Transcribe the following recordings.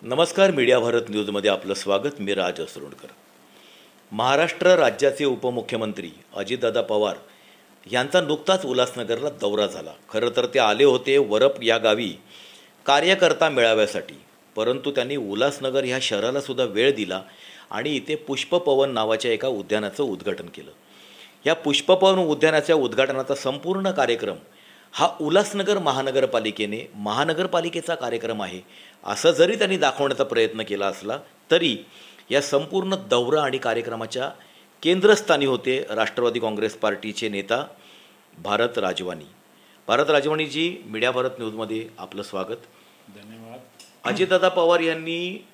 नमस्कार. मीडिया भारत न्यूजमध्ये आपलं स्वागत. मी राज असरोणकर. महाराष्ट्र राज्याचे उपमुख्यमंत्री अजितदादा पवार यांचा नुकताच उल्हासनगरला दौरा झाला. खरं तर ते आले होते वरप या गावी कार्यकर्ता मेळाव्यासाठी, परंतु त्यांनी उल्हासनगर ह्या शहराला सुद्धा वेळ दिला आणि इथे पुष्पपवन नावाच्या एका उद्यानाचं उद्घाटन केलं. या पुष्पपवन उद्यानाच्या उद्घाटनाचा संपूर्ण कार्यक्रम हा उल्हासनगर महानगरपालिकेचा कार्यक्रम आहे असं जरी त्यांनी दाखवण्याचा प्रयत्न केला असला तरी या संपूर्ण दौरा आणि कार्यक्रमाच्या केंद्रस्थानी होते राष्ट्रवादी काँग्रेस पार्टीचे नेता भारत राजवानी. भारत राजवानीजी, मीडिया भारत न्यूजमध्ये आपलं स्वागत. धन्यवाद. अजितदादा पवार यांनी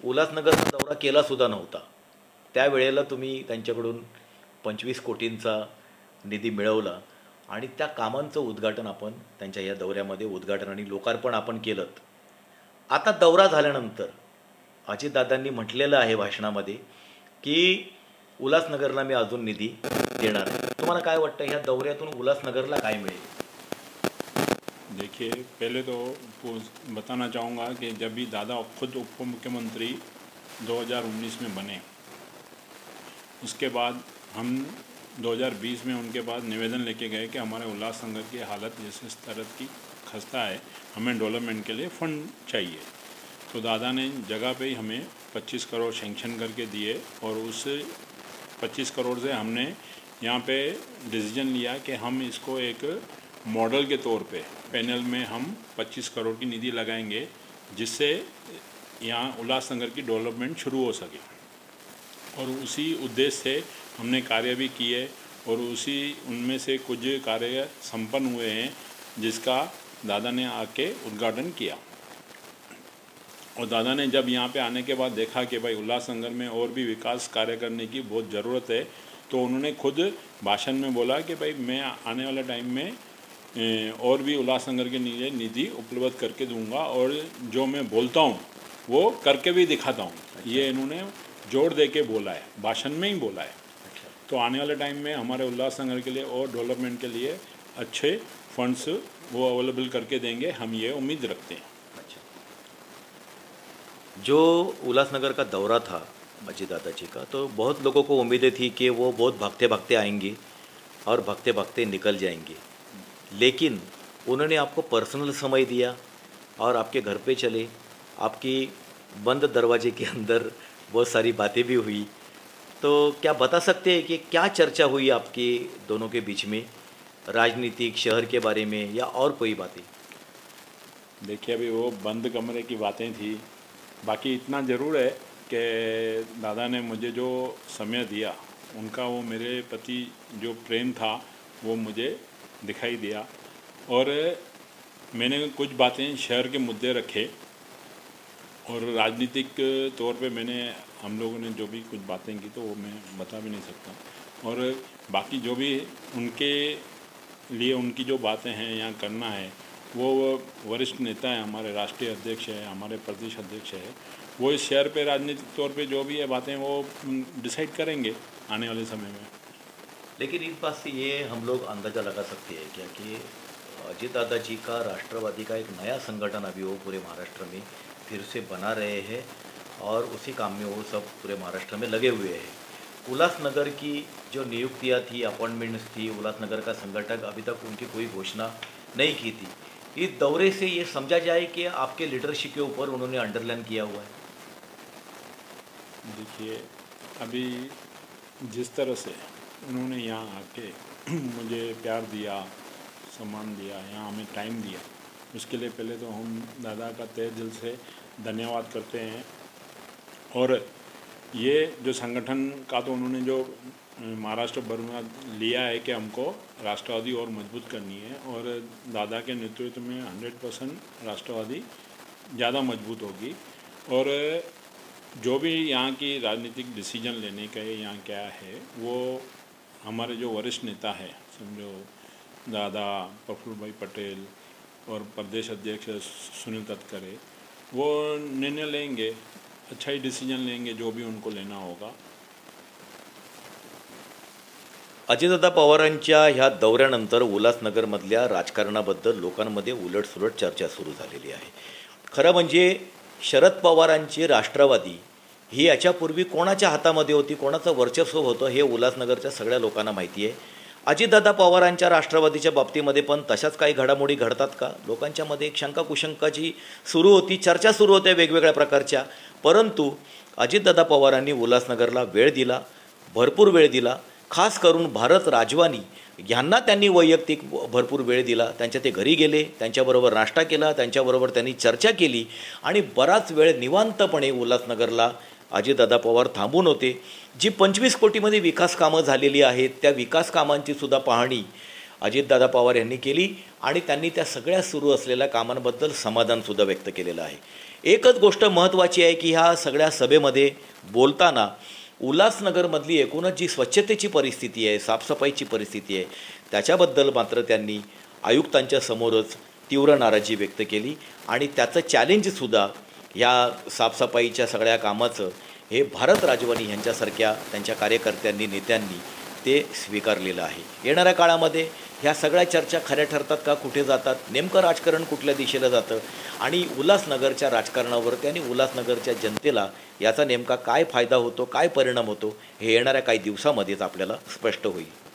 उल्हासनगरचा दौरा केला सुद्धा नव्हता. त्यावेळेला तुम्ही त्यांच्याकडून 25 कोटींचा निधी मिळवला आणि त्या कामांचं उद्घाटन आपण त्यांच्या या दौऱ्यामध्ये उद्घाटन आणि लोकार्पण आपण केलं. आता दौरा झाल्यानंतर अजितदादांनी म्हटलेलं आहे भाषणामध्ये की उल्हासनगरला मी अजून निधी देणार आहे. तुम्हाला काय वाटतं, ह्या दौऱ्यातून उल्हासनगरला काय मिळेल? देखिए, पहले तो बताना चाहूँगा कि जब भी दादा खुद उप मुख्यमंत्री 2019 में बने, उसके बाद हम 2020 में उनके पास निवेदन लेके गए कि हमारे उल्लासनगर की हालत जैसे इस तरह की खस्ता है, हमें डेवलपमेंट के लिए फ़ंड चाहिए. तो दादा ने जगह पे ही हमें 25 करोड़ सेंक्शन करके दिए और उस 25 करोड़ से हमने यहाँ पे डिसीजन लिया कि हम इसको एक मॉडल के तौर पे पैनल में हम 25 करोड़ की निधि लगाएंगे, जिससे यहाँ उल्लासनगर की डेवलपमेंट शुरू हो सके. और उसी उद्देश्य से हमने कार्य भी किए और उनमें से कुछ कार्य संपन्न हुए हैं, जिसका दादा ने आके उद्घाटन किया. और दादा ने जब यहाँ पे आने के बाद देखा कि भाई उल्लासनगर में और भी विकास कार्य करने की बहुत ज़रूरत है, तो उन्होंने खुद भाषण में बोला कि भाई मैं आने वाले टाइम में और भी उल्लासनगर के लिए निधि उपलब्ध करके दूंगा और जो मैं बोलता हूँ वो करके भी दिखाता हूँ. ये इन्होंने जोर दे के बोला है, भाषण में ही बोला है. तो आने वाले टाइम में हमारे उल्लासनगर के लिए और डेवलपमेंट के लिए अच्छे फंड्स वो अवेलेबल करके देंगे, हम ये उम्मीद रखते हैं. अच्छा, जो उल्लासनगर का दौरा था अजितदादा जी का, तो बहुत लोगों को उम्मीदें थी कि वो बहुत भागते भागते आएंगे और भागते भागते निकल जाएंगे, लेकिन उन्होंने आपको पर्सनल समय दिया और आपके घर पे चले. आपकी बंद दरवाजे के अंदर बहुत सारी बातें भी हुई. तो क्या बता सकते हैं कि क्या चर्चा हुई आपके दोनों के बीच में, राजनीतिक, शहर के बारे में या और कोई बातें? देखिए, अभी वो बंद कमरे की बातें थी. बाकी इतना ज़रूर है कि दादा ने मुझे जो समय दिया, उनका वो मेरे प्रति जो प्रेम था वो मुझे दिखाई दिया. और मैंने कुछ बातें शहर के मुद्दे रखे और राजनीतिक तौर पे हम लोगों ने जो भी कुछ बातें की तो वो मैं बता भी नहीं सकता. और बाकी जो भी उनके लिए उनकी जो बातें हैं यहाँ करना है, वो वरिष्ठ नेता हैं, हमारे राष्ट्रीय अध्यक्ष है, हमारे प्रदेश अध्यक्ष है, वो इस शहर पे राजनीतिक तौर पे जो भी है बातें वो डिसाइड करेंगे आने वाले समय में. लेकिन इस बात से ये हम लोग अंदाज़ा लगा सकते हैं क्या कि अजितदादा जी का राष्ट्रवादी का एक नया संगठन अभी वो पूरे महाराष्ट्र में फिर से बना रहे हैं और उसी काम में वो सब पूरे महाराष्ट्र में लगे हुए हैं. उल्लासनगर की जो नियुक्तियाँ थी, अपॉइंटमेंट्स थी, उल्लासनगर का संगठक अभी तक उनकी कोई घोषणा नहीं की थी. इस दौरे से ये समझा जाए कि आपके लीडरशिप के ऊपर उन्होंने अंडरलाइन किया हुआ है. देखिए, अभी जिस तरह से उन्होंने यहाँ आके मुझे प्यार दिया, सम्मान दिया, यहाँ हमें टाइम दिया, उसके लिए पहले तो हम दादा का तहे दिल से धन्यवाद करते हैं. और ये जो संगठन का तो उन्होंने जो महाराष्ट्र भर में लिया है कि हमको राष्ट्रवादी और मजबूत करनी है, और दादा के नेतृत्व में 100% राष्ट्रवादी ज़्यादा मजबूत होगी. और जो भी यहाँ की राजनीतिक डिसीजन लेने का यहाँ क्या है, वो हमारे जो वरिष्ठ नेता है, समझो दादा प्रफुल्ल भाई पटेल और प्रदेश अध्यक्ष सुनील तटकरे, वो निर्णय लेंगे, अच्छा ही डिसीजन लेंगे जो भी उनको लेना होगा. अजितदादा पवारांच्या ह्या दौऱ्यानंतर उल्हासनगरमधल्या राजकारणाबद्दल लोकांमध्ये उलटसुलट चर्चा सुरू झालेली आहे. खरं म्हणजे शरद पवारांची राष्ट्रवादी ही याच्यापूर्वी कोणाच्या हातामध्ये होती, कोणाचं वर्चस्व होतं हे उल्हासनगरच्या सगळ्या लोकांना माहिती आहे. अजितदादा पवारांच्या राष्ट्रवादीच्या बाबतीमध्ये पण तशाच काही घडामोडी घडतात का? लोकांच्यामध्ये एक शंका कुशंकाची सुरू होती, चर्चा सुरू होत्या वेगवेगळ्या प्रकारच्या. परंतु अजितदादा पवारांनी उल्हासनगरला वेळ दिला, भरपूर वेळ दिला. खास करून भारत राजवानी यांना त्यांनी वैयक्तिक भरपूर वेळ दिला. त्यांच्या ते घरी गेले, त्यांच्याबरोबर नाश्ता केला, त्यांच्याबरोबर त्यांनी चर्चा केली आणि बराच वेळ निवांतपणे उल्हासनगरला अजितदादा पवार थांबून होते. जी 25 कोटीमध्ये विकास कामं झालेली आहेत त्या विकास कामांची सुद्धा पाहणी अजितदादा पवार यांनी केली आणि त्यांनी त्या सगळ्या सुरू असलेल्या कामांबद्दल समाधानसुद्धा व्यक्त केलेलं आहे. एकच गोष्ट महत्त्वाची आहे की ह्या सगळ्या सभेमध्ये बोलताना उल्हासनगरमधली एकूणच जी स्वच्छतेची परिस्थिती आहे, साफसफाईची परिस्थिती आहे, त्याच्याबद्दल मात्र त्यांनी आयुक्तांच्या समोरच तीव्र नाराजी व्यक्त केली आणि त्याचं चॅलेंजसुद्धा या साफसफाईच्या सगळ्या कामाचं हे भारत राजवानी ह्यांच्यासारख्या त्यांच्या कार्यकर्त्यांनी, नेत्यांनी ते स्वीकारलेलं आहे. येणाऱ्या काळामध्ये ह्या सगळ्या चर्चा खऱ्या ठरतात का, कुठे जातात, नेमकं राजकारण कुठल्या दिशेला जातं आणि उल्हासनगरच्या राजकारणावरती आणि उल्हासनगरच्या जनतेला याचा नेमका काय फायदा होतो, काय परिणाम होतो हे येणाऱ्या काही दिवसामध्येच आपल्याला स्पष्ट होईल.